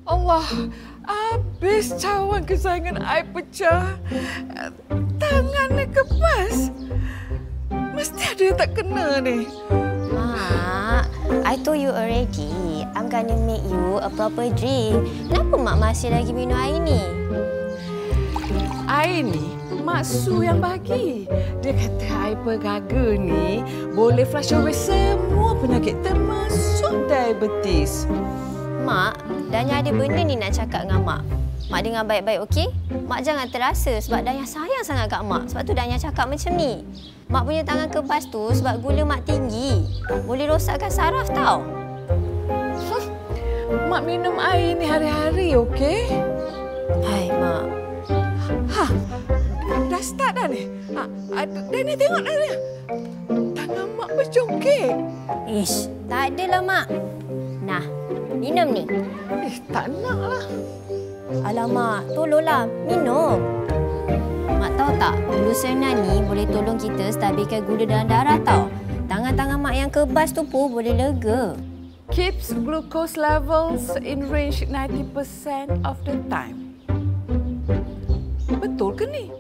Allah, habis cawan kesayangan I pecah. Tangannya kebas. Mesti ada yang tak kena ni. Mak, I told you already. I'm gonna make you a proper drink. Kenapa Mak masih lagi minum air ni? Air ni Mak Su yang bagi. Dia kata air pegaga ni boleh flush away semua penyakit termasuk diabetes. Mak, Danya ada benda ni nak cakap dengan Mak. Mak dengar baik-baik, okey? Mak jangan terasa sebab Danya sayang sangat kat Mak. Sebab tu Danya cakap macam ni. Mak punya tangan kebas tu sebab gula Mak tinggi. Boleh rosakkan saraf tau. Mak minum air ni hari-hari, okey? Hai, Mak. Ha, dah start dah ni. Dah ni tengok dah ni. Tangan Mak berjongkit. Ish, tak adalah Mak. Nah, minum ni. Tak naklah. Alamak, tolonglah. Minum. Mak tahu tak, glucerna ni boleh tolong kita stabilkan gula dalam darah tau. Tangan-tangan Mak yang kebas tu pun boleh lega. Keeps glucose levels in range 90% of the time. Betul ke ni?